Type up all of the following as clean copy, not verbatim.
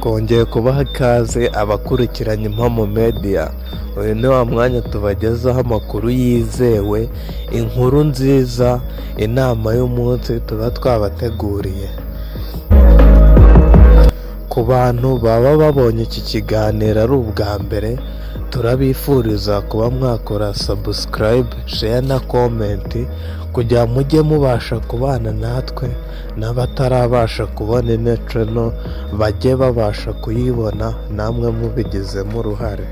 twongeye kubaha ikaze abakurikiranye Impamo Media. Uyu ni wa mwanya tubagezaho amakuru yizewe, inkuru nziza, inama y'umunsi tuba twabateguriye. Ku bantu baba babonye iki kiganiro ari ubwa mbere, turabifuriza kuba mwakora subscribe, share na comment kugira mujye mubasha kubana natwe, n'abatarabasha kubona ino channel bajye babasha kuyibona namwe mubigizemo uruhare.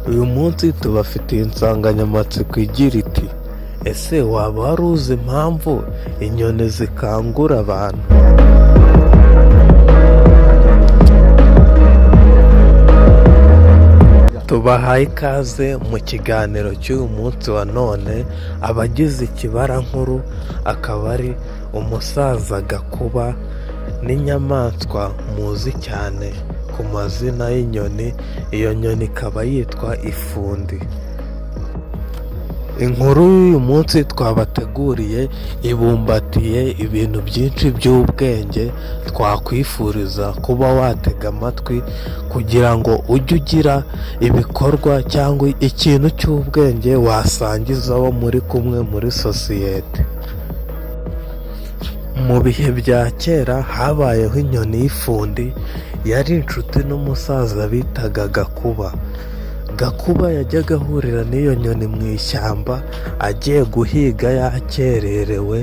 Uyu munsi tubafitiye insanganyamatsiko igira iti: ese waba wari uzi impamvu inyoni zikangura abantu? Tubahaye ikaze mu kiganiro cy'uyu munsi wa none. Abagize ikibara nkuru akaba ari umusaza Gakuba n'inyamaswa muzi cyane ku mazina y'inyoni. Iyo nyoni ikaba yitwa ifundi. Inkuru y'uyu munsi twabateguriye ibumbatiye ibintu byinshi by'ubwenge twakwifuriza kuba watega amatwi kugira ngo ujye ugira ibikorwa cyangwa ikintu cy'ubwenge wasangiza abo muri kumwe muri sosiyete. Mu bihe bya kera habayeho inyoni y'ifundi yari inshuti n'umusaza bitaga Gakuba. Gakuba yajyaga ahurira n'iyo nyoni mu ishyamba agiye guhiga yakererewe,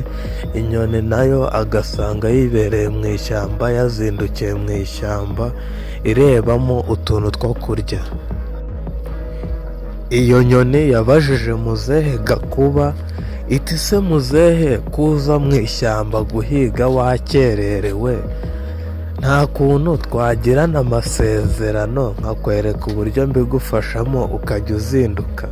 inyoni nayo agasanga yibereye mu ishyamba, yazindukiye mu ishyamba irebamo utuntu two kurya. Iyo nyoni yabajije muzehe Gakuba iti: se muzehe, kuza mu ishyamba guhiga wakererewe, nta kuntu twagirana amasezerano nkakwereka uburyo mbigufashamo ukajya uzinduka?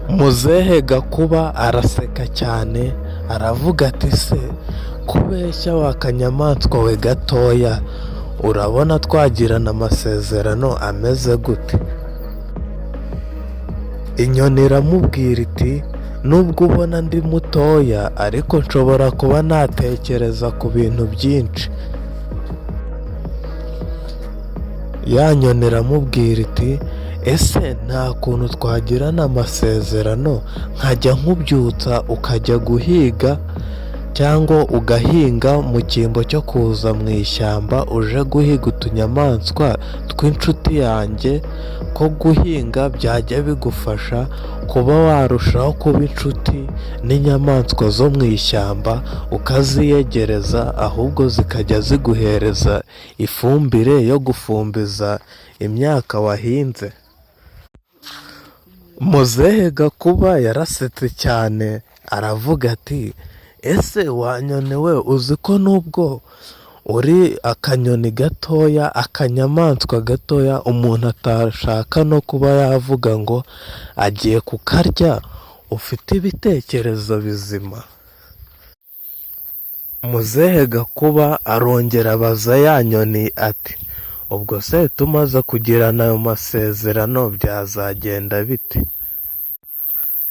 Muzehe Gakuba araseka cyane aravuga ati: se kubeshya wa kanyamaswa we gatoya, urabona twagirana amasezerano ameze gute? Inyoni iramubwira iti: nubwo ubona ndi mutoya ariko nshobora kuba natekereza ku bintu byinshi. Ya nyoni iramubwira iti: ese nta kuntu twagirana amasezerano nkajya nkubyutsa ukajya guhiga, cyangwa ugahinga mu cyimbo cyo kuza mu ishyamba uje guhiga utunyamaswa tw'inshuti yanjye, ko guhinga byajya bigufasha kuba warushaho kuba inshuti n'inyamaswa zo mu ishyamba ukaziyegereza, ahubwo zikajya ziguhereza ifumbire yo gufumbiza imyaka wahinze. Muzehe Gakuba yarasetse cyane aravuga ati: ese wa nyoni we, uzi ko nubwo uri akanyoni gatoya, akanyamaswa gatoya, umuntu atashaka no kuba yavuga ngo agiye kukarya, ufite ibitekerezo bizima? Muzehe Gakuba arongera abaza ya nyoni ati: ubwo se tumaze kugirana ayo masezerano byazagenda bite?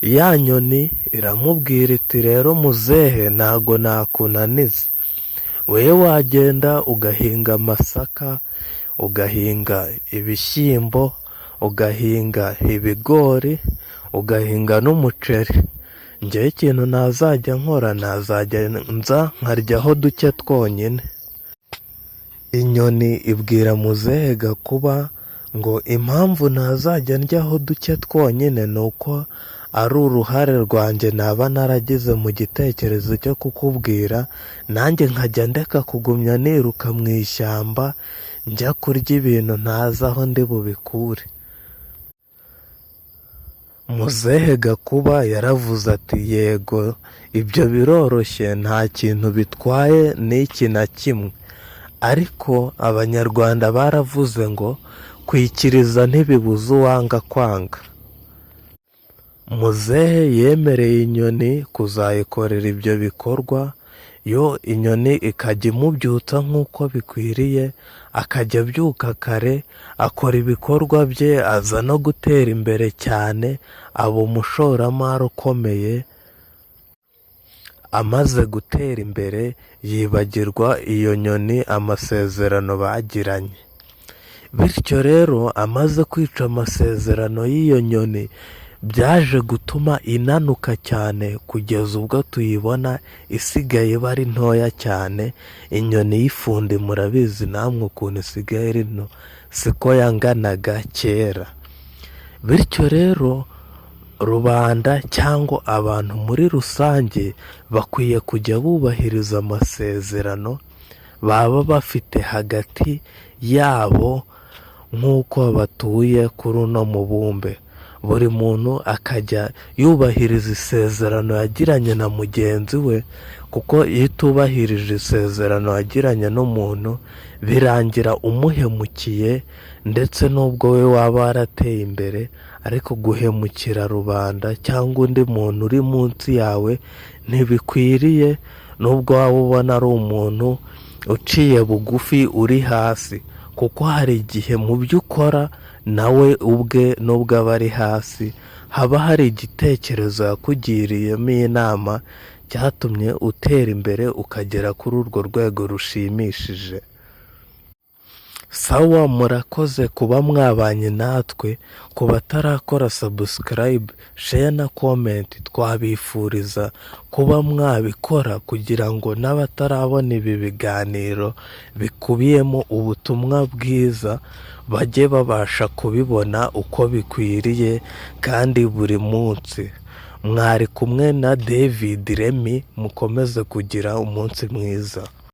Ya nyoni iramubwira iti: rero muzehe, ntago nakunaniza, wewe wagenda ugahinga amasaka, ugahinga ibishyimbo, ugahinga ibigori, ugahinga n'umuceri. njyewe ikintu nazajya nkora, nazajya nza nkaryaho duke twonyine. Inyoni ibwira muzehe Gakuba ngo impamvu nazajya ndyaho duke twonyine ni uko ari uruhare rwanjye naba naragize mu gitekerezo cyo kukubwira, nanjye nkajya ndeka kugumya niruka mu ishyamba njya kurya ibintu ntazi aho ndi bubikure. Muzehe Gakuba yaravuze ati: yego, ibyo biroroshye, nta kintu bitwaye n'iki na kimwe. Ariko abanyarwanda baravuze ngo kwikiriza ntibibuza uwanga kwanga. Muzehe yemereye inyoni kuzayikorera ibyo bikorwa, yo inyoni ikajya imubyutsa nk'uko bikwiriye, akajya abyuka kare akora ibikorwa bye, aza no gutera imbere cyane, aba umushoramari ukomeye, amaze gutera imbere yibagirwa iyo nyoni amasezerano bagiranye. Bityo rero amaze kwica amasezerano y'iyo nyoni byaje gutuma inanuka cyane kugeza ubwo tuyibona isigaye iba ari ntoya cyane. Inyoni y'ifundi murabizi namwe ukuntu isigaye ari nto, siko yanganaga kera. Bityo rero rubanda cyangwa abantu muri rusange bakwiye kujya bubahiriza amasezerano baba bafite hagati yabo nk'uko batuye kuri uno mubumbe. Buri muntu akajya yubahiriza isezerano yagiranye na mugenzi we, kuko iyo utubahirije isezerano yagiranye n'umuntu birangira umuhemukiye, ndetse n'ubwo we waba warateye imbere ariko guhemukira rubanda cyangwa undi muntu uri munsi yawe ntibikwiriye, nubwo waba ubona ari umuntu uciye bugufi uri hasi, kuko hari igihe mu byo ukora nawe ubwe nubwo aba ari hasi haba hari igitekerezo yakugiriyemo inama cyatumye utera imbere ukagera kuri urwo rwego rushimishije. Sawa, murakoze kuba mwabanye natwe. Ku batarakora subscribe, share na comment, twabifuriza kuba mwabikora kugira ngo n'abatarabona ibi biganiro bikubiyemo ubutumwa bwiza bajye babasha kubibona uko bikwiriye kandi buri munsi. Mwari kumwe na David Remy, mukomeze kugira umunsi mwiza.